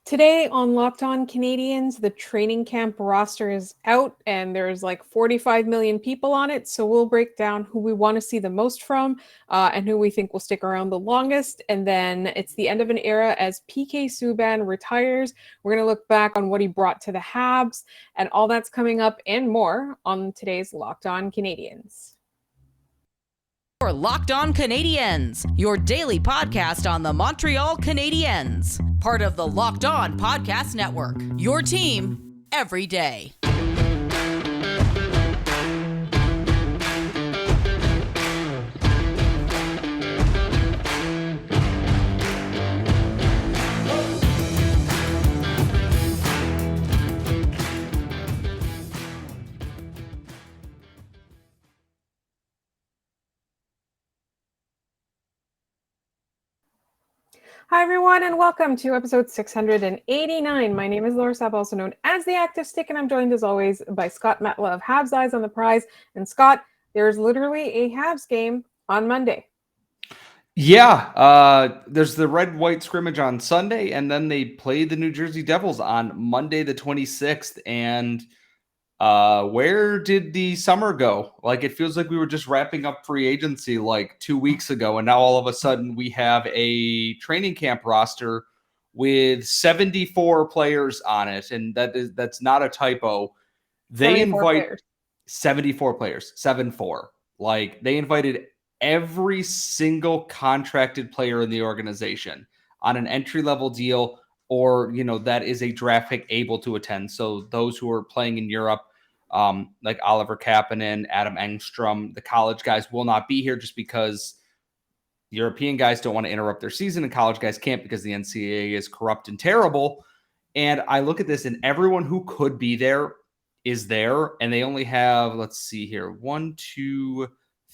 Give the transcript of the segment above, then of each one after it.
Today on Locked On Canadiens, the training camp roster is out and there's like 45 million people on it. So we'll break down who we want to see the most from and who we think will stick around the longest. And then it's the end of an era as PK Subban retires. We're going to look back on what he brought to the Habs, and all that's coming up and more on today's Locked On Canadiens. For Locked On Canadiens, your daily podcast on the Montreal Canadiens. Part of the Locked On Podcast Network, your team every day. Hi, everyone, and welcome to episode 689. My name is Laura Sapp, also known as The Active Stick, and I'm joined, as always, by Scott Metla of Habs Eyes on the Prize. And Scott, there's literally a Habs game on Monday. Yeah, there's the red-white scrimmage on Sunday, and then they play the New Jersey Devils on Monday the 26th, and where did the summer go? Like, it feels like we were just wrapping up free agency like 2 weeks ago, and now all of a sudden we have a training camp roster with 74 players on it, and that's not a typo. They invite players. 74 players, 7-4. Like, they invited every single contracted player in the organization on an entry-level deal, or, that is a draft pick able to attend. So those who are playing in Europe, like Oliver Kapanen, Adam Engstrom, the college guys will not be here just because European guys don't want to interrupt their season and college guys can't because the NCAA is corrupt and terrible. And I look at this and everyone who could be there is there. And they only have, let's see here, 1, 2,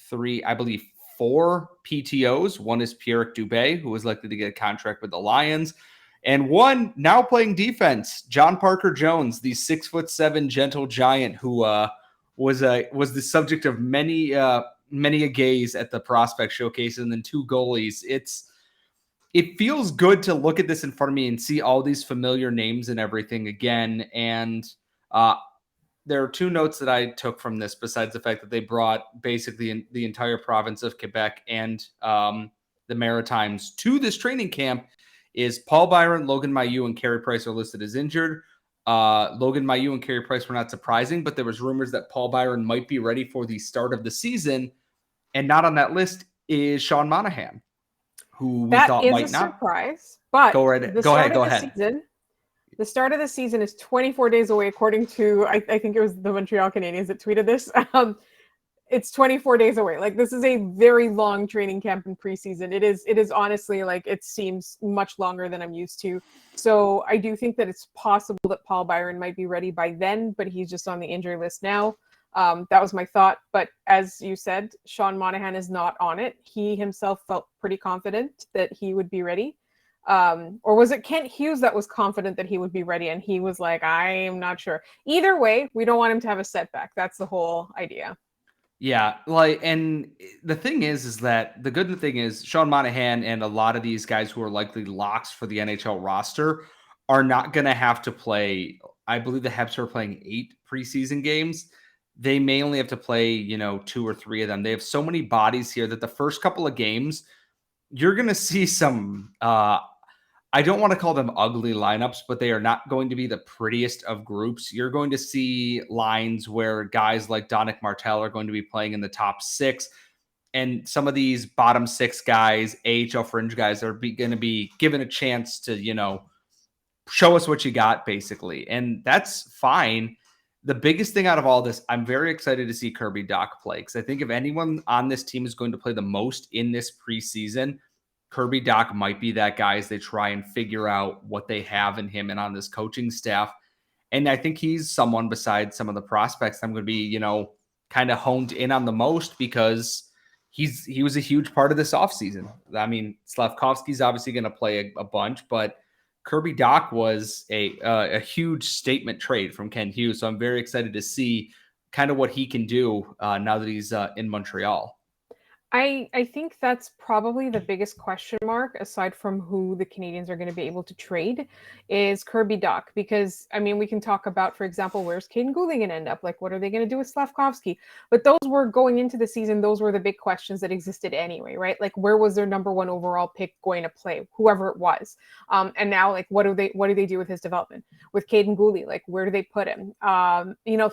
3, I believe 4 PTOs. One is Pierre Dubé, who is likely to get a contract with the Lions. And one now playing defense, John Parker Jones, the 6'7" gentle giant who was the subject of many a gaze at the prospect showcase, and then 2 goalies. It feels good to look at this in front of me and see all these familiar names and everything again. And there are 2 notes that I took from this, besides the fact that they brought basically the entire province of Quebec and the Maritimes to this training camp. Is Paul Byron, Logan Mailloux, and Carey Price are listed as injured. Logan Mailloux and Carey Price were not surprising, but there was rumors that Paul Byron might be ready for the start of the season. And not on that list is Sean Monahan, who we thought might not. That is a surprise, but go ahead. The start of the season is 24 days away, according to, I think it was the Montreal Canadiens that tweeted this. It's 24 days away. Like, this is a very long training camp in preseason. It is honestly, like, it seems much longer than I'm used to. So I do think that it's possible that Paul Byron might be ready by then, but he's just on the injury list now. That was my thought. But as you said, Sean Monahan is not on it. He himself felt pretty confident that he would be ready. Or was it Kent Hughes that was confident that he would be ready? And he was like, I'm not sure. Either way, we don't want him to have a setback. That's the whole idea. Yeah, like, and the thing is that the good thing is Sean Monahan and a lot of these guys who are likely locks for the NHL roster are not going to have to play. I believe the Habs are playing 8 preseason games. They may only have to play, 2 or 3 of them. They have so many bodies here that the first couple of games, you're going to see some, I don't want to call them ugly lineups, but they are not going to be the prettiest of groups. You're going to see lines where guys like Donick Martel are going to be playing in the top 6. And some of these bottom 6 guys, AHL fringe guys, are going to be given a chance to, show us what you got, basically. And that's fine. The biggest thing out of all this, I'm very excited to see Kirby Dock play, because I think if anyone on this team is going to play the most in this preseason, Kirby Dock might be that guy as they try and figure out what they have in him and on this coaching staff. And I think he's someone besides some of the prospects I'm going to be, kind of honed in on the most, because he was a huge part of this offseason. I mean, Slavkovsky's obviously going to play a bunch, but Kirby Dock was a huge statement trade from Ken Hughes. So I'm very excited to see kind of what he can do now that he's in Montreal. I think that's probably the biggest question mark, aside from who the Canadians are going to be able to trade, is Kirby Dock. Because, I mean, we can talk about, for example, where's Caden Goulet going to end up? Like, what are they going to do with Slavkovsky? But those were going into the season, those were the big questions that existed anyway, right? Like, where was their number one overall pick going to play, whoever it was? And now, like, what do they do with his development? With Caden Goulet, like, where do they put him?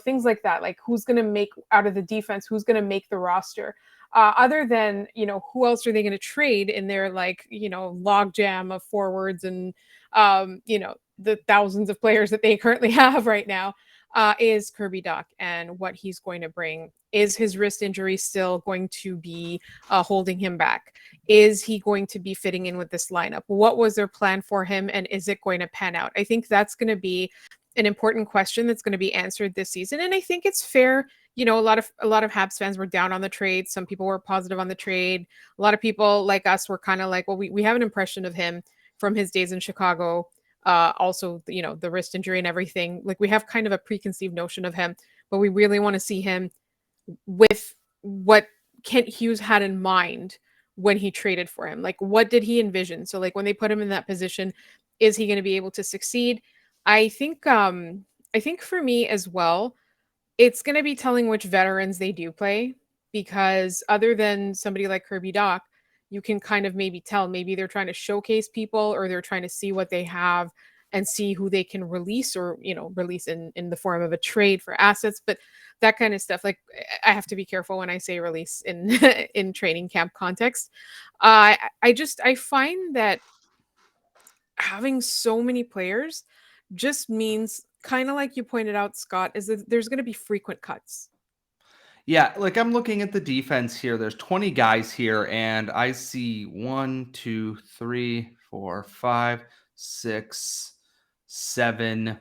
Things like that. Like, who's going to make out of the defense? Who's going to make the roster? Other than, who else are they going to trade in their, like, logjam of forwards and, the thousands of players that they currently have right now, is Kirby Dock and what he's going to bring. Is his wrist injury still going to be holding him back? Is he going to be fitting in with this lineup? What was their plan for him, and is it going to pan out? I think that's going to be an important question that's going to be answered this season, and I think it's fair. A lot of Habs fans were down on the trade. Some people were positive on the trade. A lot of people like us were kind of like, well, we have an impression of him from his days in Chicago. Also, the wrist injury and everything. Like, we have kind of a preconceived notion of him, but we really want to see him with what Kent Hughes had in mind when he traded for him. Like, what did he envision? So, like, when they put him in that position, is he going to be able to succeed? I think for me as well, it's going to be telling which veterans they do play, because other than somebody like Kirby Dock, you can kind of maybe tell, maybe they're trying to showcase people, or they're trying to see what they have and see who they can release, or, release in the form of a trade for assets. But that kind of stuff, like, I have to be careful when I say release in in training camp context. I find that having so many players just means, kind of like you pointed out, Scott, is that there's going to be frequent cuts. Yeah, like I'm looking at the defense here. There's 20 guys here, and I see 1, 2, 3, 4, 5, 6, 7,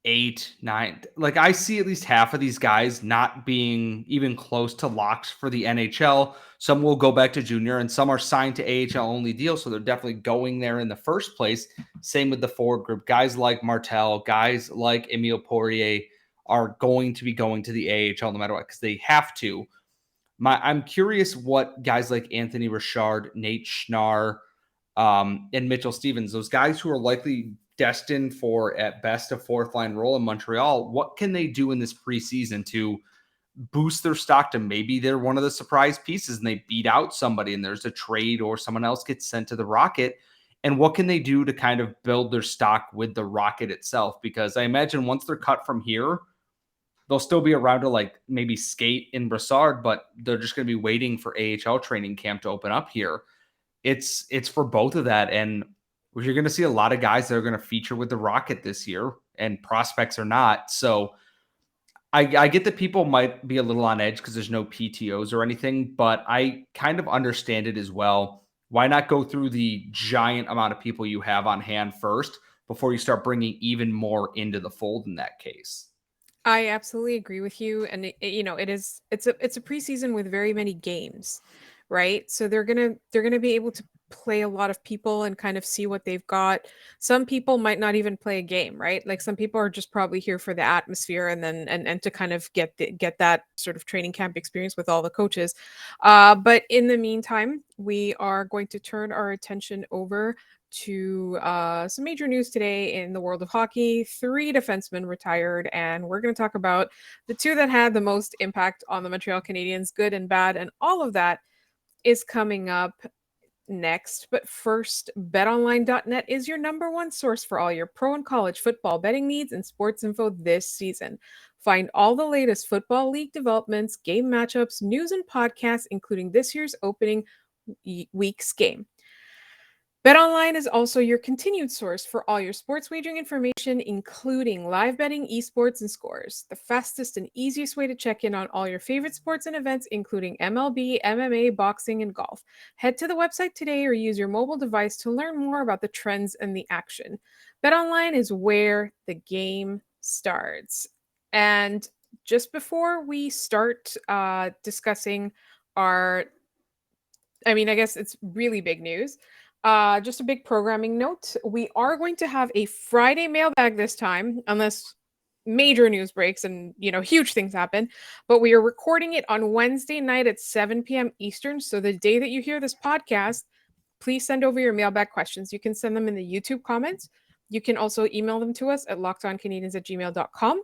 8, 9. Like, I see at least half of these guys not being even close to locks for the NHL. Some will go back to junior, and some are signed to AHL only deals, so they're definitely going there in the first place. Same with the forward group. Guys like Martel, guys like Emile Poirier are going to be going to the AHL no matter what, because they have to. I'm curious what guys like Anthony Richard, Nate Schnarr, and Mitchell Stevens, those guys who are likely destined for at best a fourth line role in Montreal, what can they do in this preseason to boost their stock to maybe they're one of the surprise pieces and they beat out somebody and there's a trade or someone else gets sent to the Rocket? And what can they do to kind of build their stock with the Rocket itself? Because I imagine once they're cut from here, they'll still be around to like maybe skate in Brassard, but they're just going to be waiting for AHL training camp to open up here. It's for both of that. And you're going to see a lot of guys that are going to feature with the Rocket this year, and prospects are not. So I get that people might be a little on edge because there's no PTOs or anything, but I kind of understand it as well. Why not go through the giant amount of people you have on hand first before you start bringing even more into the fold in that case? I absolutely agree with you, and it's a preseason with very many games, right? So they're gonna be able to play a lot of people and kind of see what they've got. Some people might not even play a game, right? Like, some people are just probably here for the atmosphere, and then and to kind of get that sort of training camp experience with all the coaches. But in the meantime, we are going to turn our attention over to some major news today in the world of hockey. 3 defensemen retired, and we're going to talk about the 2 that had the most impact on the Montreal Canadiens, good and bad, and all of that is coming up next. But first, betonline.net is your number one source for all your pro and college football betting needs and sports info this season. Find all the latest football league developments, game matchups, news, and podcasts, including this year's opening week's game. BetOnline is also your continued source for all your sports wagering information, including live betting, esports, and scores. The fastest and easiest way to check in on all your favorite sports and events, including MLB, MMA, boxing, and golf. Head to the website today or use your mobile device to learn more about the trends and the action. BetOnline is where the game starts. And just before we start discussing I guess it's really big news. Just a big programming note. We are going to have a Friday mailbag this time, unless major news breaks and, huge things happen. But we are recording it on Wednesday night at 7 p.m. Eastern. So the day that you hear this podcast, please send over your mailbag questions. You can send them in the YouTube comments. You can also email them to us at lockedoncanadians@gmail.com.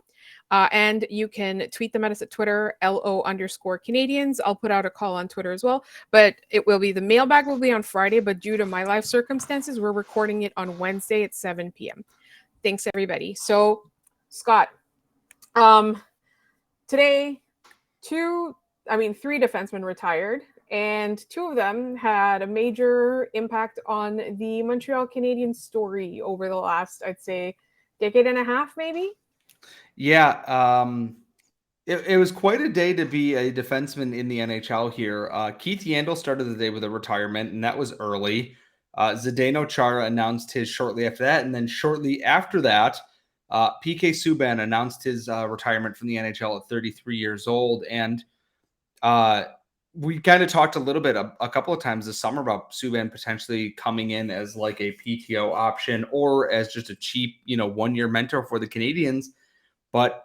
And you can tweet them at us at Twitter, LO_Canadians. I'll put out a call on Twitter as well. But the mailbag will be on Friday. But due to my life circumstances, we're recording it on Wednesday at 7 p.m. Thanks, everybody. So, Scott, today, three defensemen retired. And two of them had a major impact on the Montreal Canadiens story over the last, I'd say, decade and a half, maybe. Yeah. It was quite a day to be a defenseman in the NHL here. Keith Yandle started the day with a retirement, and that was early. Zdeno Chara announced his shortly after that. And then shortly after that, PK Subban announced his retirement from the NHL at 33 years old. And we kind of talked a little bit a couple of times this summer about Subban potentially coming in as like a PTO option or as just a cheap, 1-year mentor for the Canadiens. But,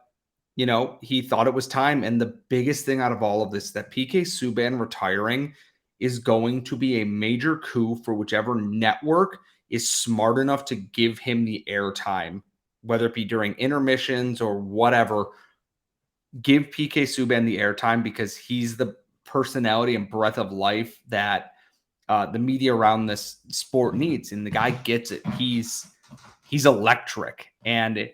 he thought it was time. And the biggest thing out of all of this, that PK Subban retiring is going to be a major coup for whichever network is smart enough to give him the airtime, whether it be during intermissions or whatever. Give PK Subban the airtime because he's the personality and breath of life that the media around this sport needs, and the guy gets it. He's electric, and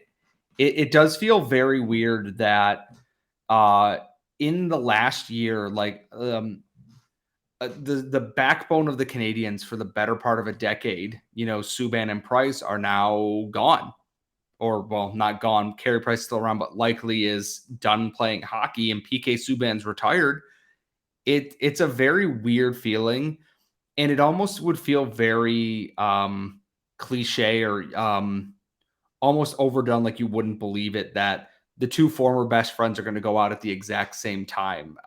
it does feel very weird that in the last year, like the backbone of the Canadiens for the better part of a decade, Subban and Price are now gone. Or, well, not gone. Carey Price is still around, but likely is done playing hockey, and PK Subban's retired. It's a very weird feeling, and it almost would feel very cliche or almost overdone, like you wouldn't believe it, that the two former best friends are going to go out at the exact same time.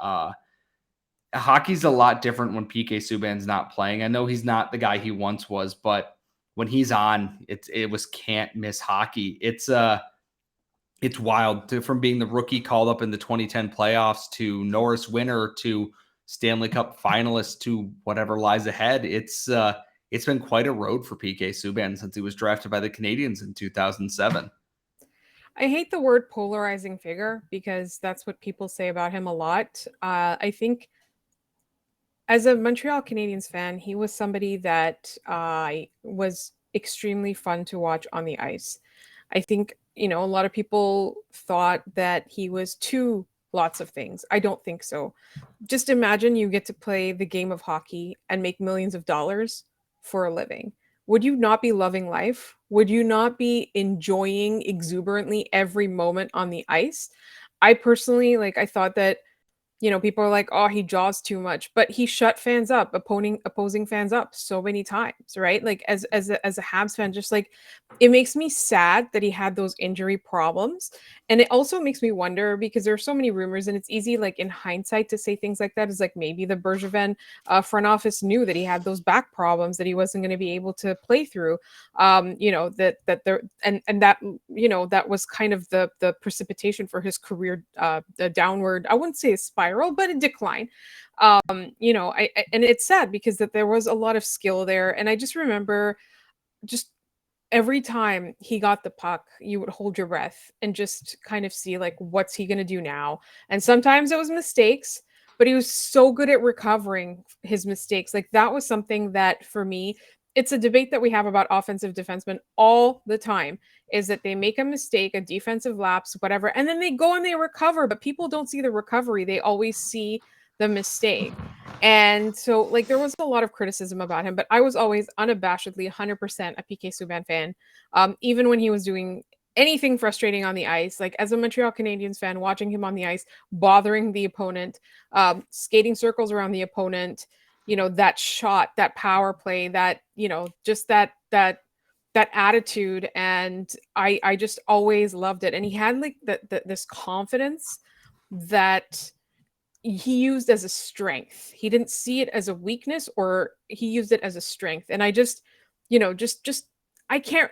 Hockey's a lot different when PK Subban's not playing. I know he's not the guy he once was, but when he's on, it was can't miss hockey. It's wild from being the rookie called up in the 2010 playoffs to Norris winner to Stanley Cup finalist to whatever lies ahead. It's been quite a road for PK Subban since he was drafted by the Canadiens in 2007. I hate the word polarizing figure because that's what people say about him a lot. I think as a Montreal Canadiens fan, he was somebody that was extremely fun to watch on the ice. I think, a lot of people thought that he was too lots of things. I don't think so. Just imagine you get to play the game of hockey and make millions of dollars for a living. Would you not be loving life? Would you not be enjoying exuberantly every moment on the ice? I personally, I thought that, people are like, oh, he jaws too much, but he shut fans up, opposing fans up so many times, right? Like as a Habs fan, just like it makes me sad that he had those injury problems. And it also makes me wonder because there are so many rumors and it's easy, like in hindsight to say things like that is like maybe the Bergevin front office knew that he had those back problems that he wasn't going to be able to play through. That there and that, that was kind of the precipitation for his career, the downward, I wouldn't say a spiral, but a decline. And it's sad because that there was a lot of skill there. And I just remember just every time he got the puck, you would hold your breath and just kind of see like, what's he going to do now? And sometimes it was mistakes, but he was so good at recovering his mistakes. Like that was something that for me, it's a debate that we have about offensive defensemen all the time is that they make a mistake, a defensive lapse, whatever, and then they go and they recover, but people don't see the recovery. They always see the mistake. And so like there was a lot of criticism about him, but I was always unabashedly 100% a PK Subban fan. Even when he was doing anything frustrating on the ice, like as a Montreal Canadiens fan, watching him on the ice, bothering the opponent, skating circles around the opponent, that shot, that power play, that, just that attitude. And I just always loved it. And he had like this confidence that he used as a strength. He didn't see it as a weakness, or he used it as a strength. And I just, I can't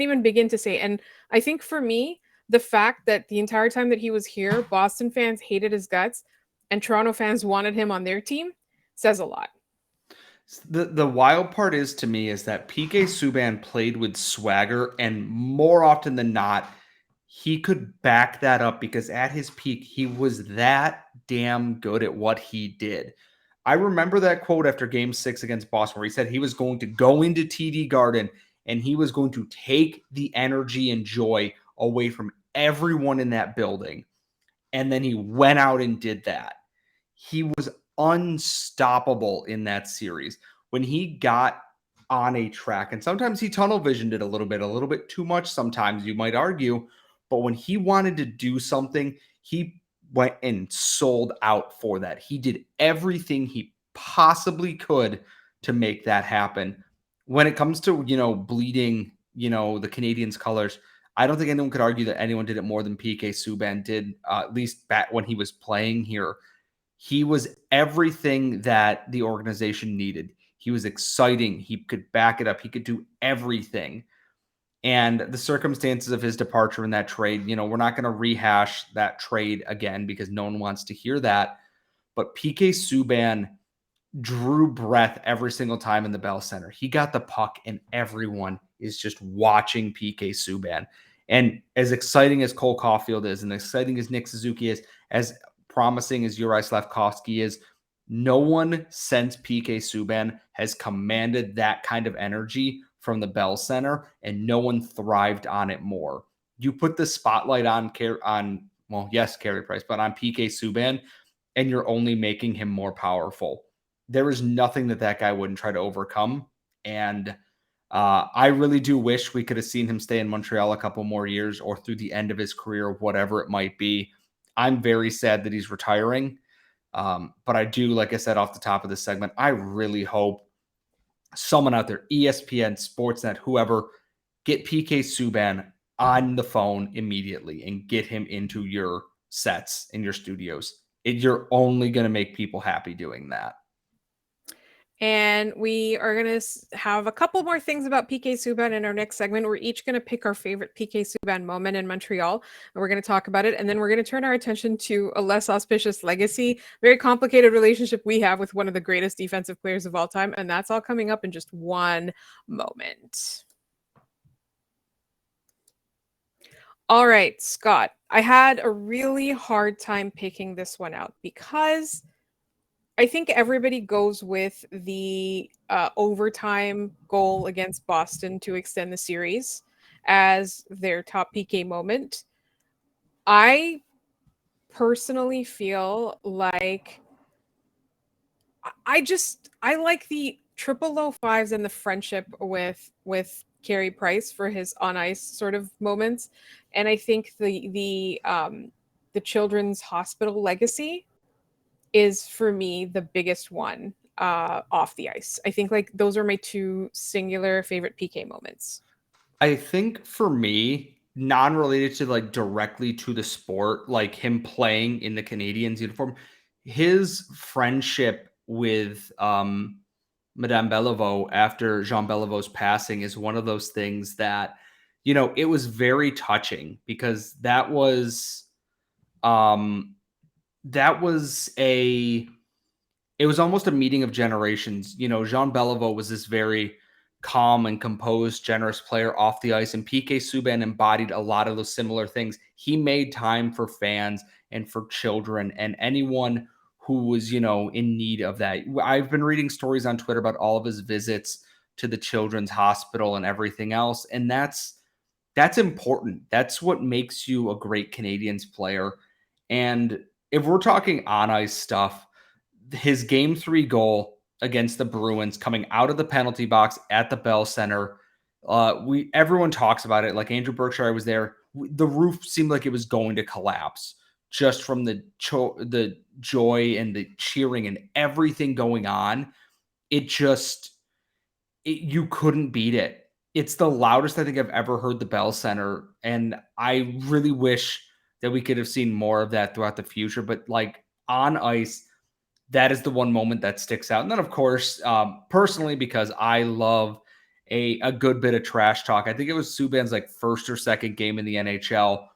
even begin to say. And I think for me, the fact that the entire time that he was here, Boston fans hated his guts and Toronto fans wanted him on their team says a lot. The wild part is to me is that PK Subban played with swagger, and more often than not, he could back that up because at his peak, he was that damn good at what he did. I remember that quote after game 6 against Boston where he said he was going to go into TD Garden and he was going to take the energy and joy away from everyone in that building. And then he went out and did that. He was unstoppable in that series. When he got on a track, and sometimes he tunnel visioned it a little bit too much sometimes, you might argue, but when he wanted to do something, he went and sold out for that. He did everything he possibly could to make that happen. When it comes to, bleeding, the Canadiens colors, I don't think anyone could argue that anyone did it more than PK Subban did, at least back when he was playing here. He was everything that the organization needed. He was exciting. He could back it up. He could do everything. And the circumstances of his departure in that trade, we're not going to rehash that trade again because no one wants to hear that. But PK Subban drew breath every single time in the Bell Center. He got the puck and everyone is just watching PK Subban. And as exciting as Cole Caulfield is and exciting as Nick Suzuki is, as promising as Juraj Slafkovsky is, no one since PK Subban has commanded that kind of energy from the Bell Center, and no one thrived on it more. You put the spotlight on Carey Price, but on PK Subban, and you're only making him more powerful. There is nothing that guy wouldn't try to overcome, and I really do wish we could have seen him stay in Montreal a couple more years or through the end of his career, whatever it might be. I'm very sad that he's retiring. But I do, like I said, off the top of this segment, I really hope someone out there, ESPN, Sportsnet, whoever, get PK Subban on the phone immediately and get him into your sets in your studios. You're only going to make people happy doing that. And we are going to have a couple more things about PK Subban in our next segment. We're each going to pick our favorite PK Subban moment in Montreal, and we're going to talk about it. And then we're going to turn our attention to a less auspicious legacy, very complicated relationship we have with one of the greatest defensive players of all time. And that's all coming up in just one moment. All right, Scott, I had a really hard time picking this one out because I think everybody goes with the overtime goal against Boston to extend the series as their top PK moment. I personally feel like I like the 005s and the friendship with Carey Price for his on ice sort of moments, and I think the Children's Hospital legacy is for me the biggest one off the ice. I think like those are my two singular favorite PK moments. I think for me, non-related to like directly to the sport, like him playing in the Canadiens uniform, his friendship with Madame Beliveau after Jean Beliveau's passing is one of those things that, it was very touching because that was it was almost a meeting of generations. Jean Beliveau was this very calm and composed, generous player off the ice, and PK Subban embodied a lot of those similar things. He made time for fans and for children and anyone who was, in need of that. I've been reading stories on Twitter about all of his visits to the Children's Hospital and everything else, and that's important. That's what makes you a great Canadiens player. And if we're talking on ice stuff, his game 3 goal against the Bruins coming out of the penalty box at the Bell Center, everyone talks about it. Like Andrew Berkshire was there. The roof seemed like it was going to collapse just from the joy and the cheering and everything going on. You couldn't beat it. It's the loudest I think I've ever heard the Bell Center, and I really wish that we could have seen more of that throughout the future. But like on ice, that is the one moment that sticks out. And then, of course, personally, because I love a good bit of trash talk, I think it was Subban's like first or second game in the NHL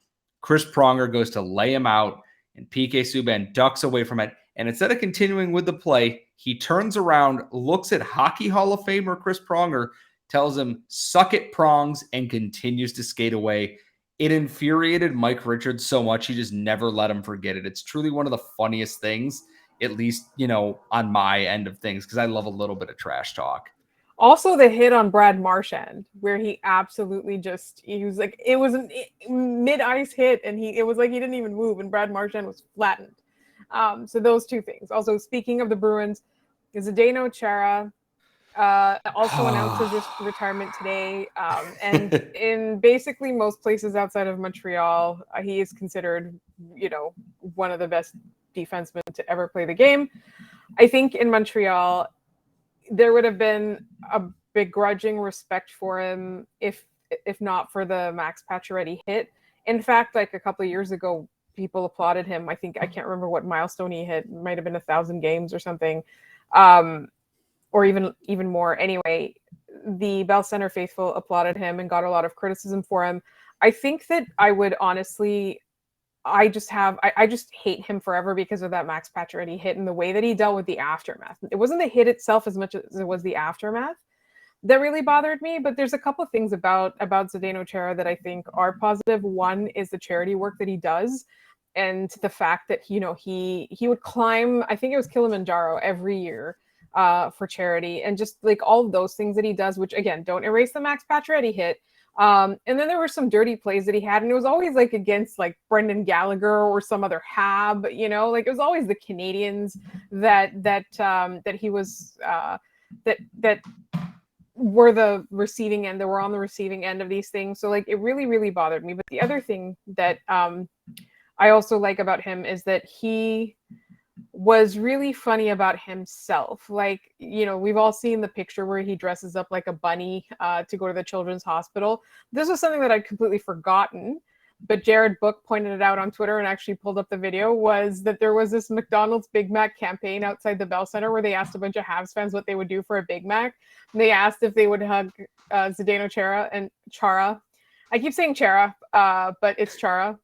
Chris Pronger goes to lay him out, and PK Subban ducks away from it. And instead of continuing with the play, he turns around, looks at Hockey Hall of Famer Chris Pronger, tells him, "Suck it, Prongs," and continues to skate away. It infuriated Mike Richards so much, he just never let him forget it. It's truly one of the funniest things, at least, on my end of things, because I love a little bit of trash talk. Also, the hit on Brad Marchand, where he absolutely he was like, it was a mid-ice hit, and it was like he didn't even move, and Brad Marchand was flattened. So those two things. Also, speaking of the Bruins, Zdeno Chara also announced his retirement today. And in basically most places outside of Montreal, he is considered, one of the best defensemen to ever play the game. I think in Montreal, there would have been a begrudging respect for him if not for the Max Pacioretty hit. In fact, like a couple of years ago, people applauded him. I can't remember what milestone he hit. It might have been 1,000 games or something, or even more. Anyway, the Bell Center faithful applauded him and got a lot of criticism for him. I think that I would honestly, I just hate him forever because of that Max Pacioretty hit and the way that he dealt with the aftermath. It wasn't the hit itself as much as it was the aftermath that really bothered me. But there's a couple of things about Zdeno Chara that I think are positive. One is the charity work that he does, and the fact that he would climb, I think it was Kilimanjaro every year for charity, and just like all of those things that he does, which again, don't erase the Max Pacioretty hit. And then there were some dirty plays that he had, and it was always like against like Brendan Gallagher or some other Hab, like it was always the Canadiens that he was that were the receiving end, that were on the receiving end of these things. So like it really, really bothered me. But the other thing that I also like about him is that he was really funny about himself. Like, we've all seen the picture where he dresses up like a bunny to go to the children's hospital. This was something that I'd completely forgotten, but Jared Book pointed it out on Twitter and actually pulled up the video, was that there was this McDonald's Big Mac campaign outside the Bell Center where they asked a bunch of Habs fans what they would do for a Big Mac. And they asked if they would hug Zdeno Chara and Chara. I keep saying Chara, but it's Chara.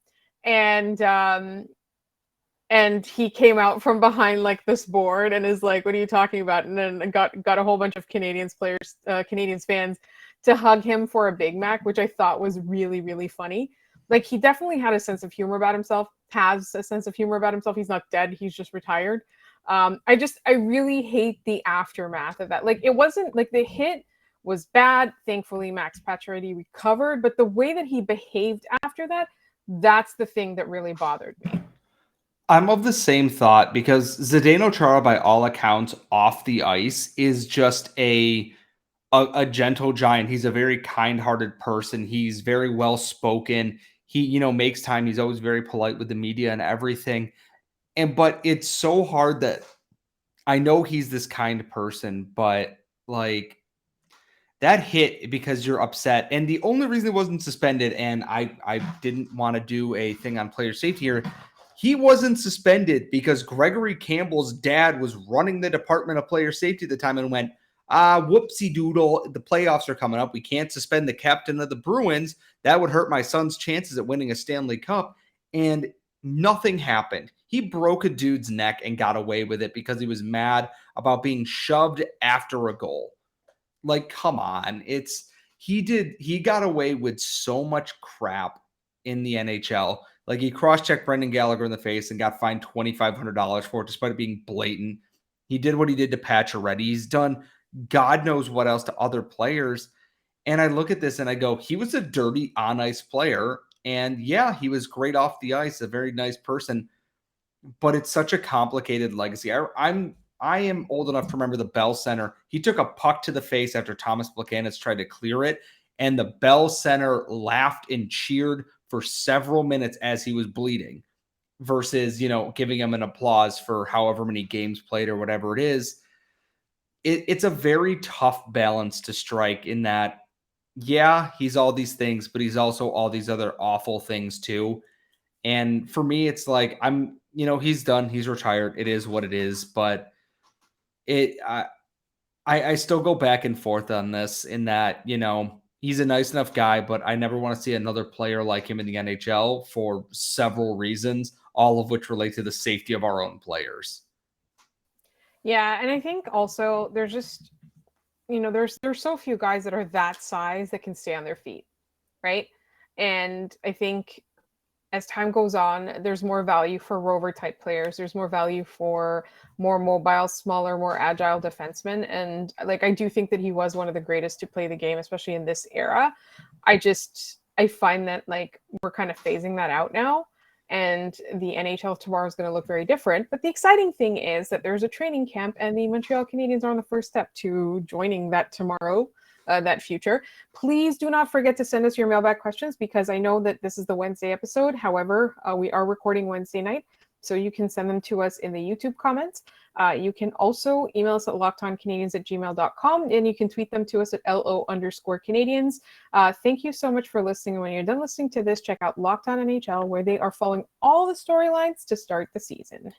And he came out from behind like this board and is like, "What are you talking about?" And then got a whole bunch of Canadiens fans to hug him for a Big Mac, which I thought was really, really funny. Like, he definitely had a sense of humor about himself, has a sense of humor about himself. He's not dead. He's just retired. I really hate the aftermath of that. Like, it wasn't like the hit was bad. Thankfully, Max Pacioretty recovered, but the way that he behaved after that, that's the thing that really bothered me. I'm of the same thought, because Zdeno Chara, by all accounts, off the ice, is just a gentle giant. He's a very kind-hearted person. He's very well-spoken. He, makes time. He's always very polite with the media and everything. But it's so hard that I know he's this kind person, but like that hit, because you're upset. And the only reason it wasn't suspended, and I didn't want to do a thing on player safety here, he wasn't suspended because Gregory Campbell's dad was running the Department of Player Safety at the time and went, whoopsie doodle, the playoffs are coming up. We can't suspend the captain of the Bruins. That would hurt my son's chances at winning a Stanley Cup. And nothing happened. He broke a dude's neck and got away with it because he was mad about being shoved after a goal. Like, come on. He got away with so much crap in the NHL. Like, he cross-checked Brendan Gallagher in the face and got fined $2,500 for it, despite it being blatant. He did what he did to Pacioretty. He's done God knows what else to other players. And I look at this and I go, he was a dirty on-ice player. And yeah, he was great off the ice, a very nice person. But it's such a complicated legacy. I am old enough to remember the Bell Center. He took a puck to the face after Thomas Plekanec tried to clear it. And the Bell Center laughed and cheered for several minutes as he was bleeding, versus, giving him an applause for however many games played or whatever it is. It's a very tough balance to strike, in that, yeah, he's all these things, but he's also all these other awful things too. And for me, it's like, he's done, he's retired. It is what it is. But I still go back and forth on this, in that, He's a nice enough guy, but I never want to see another player like him in the NHL for several reasons, all of which relate to the safety of our own players. Yeah, and I think also there's just, there's so few guys that are that size that can stay on their feet, right? And I think as time goes on, there's more value for rover type players. There's more value for more mobile, smaller, more agile defensemen. And I do think that he was one of the greatest to play the game, especially in this era. I find that we're kind of phasing that out now. And the NHL of tomorrow is going to look very different. But the exciting thing is that there's a training camp, and the Montreal Canadiens are on the first step to joining that tomorrow, that future. Please do not forget to send us your mailbag questions, because I know that this is the Wednesday episode. However, we are recording Wednesday night, so you can send them to us in the YouTube comments. You can also email us at lockedoncanadians@gmail.com, and you can tweet them to us at LO_Canadians. Thank you so much for listening. And when you're done listening to this, check out Locked On NHL, where they are following all the storylines to start the season.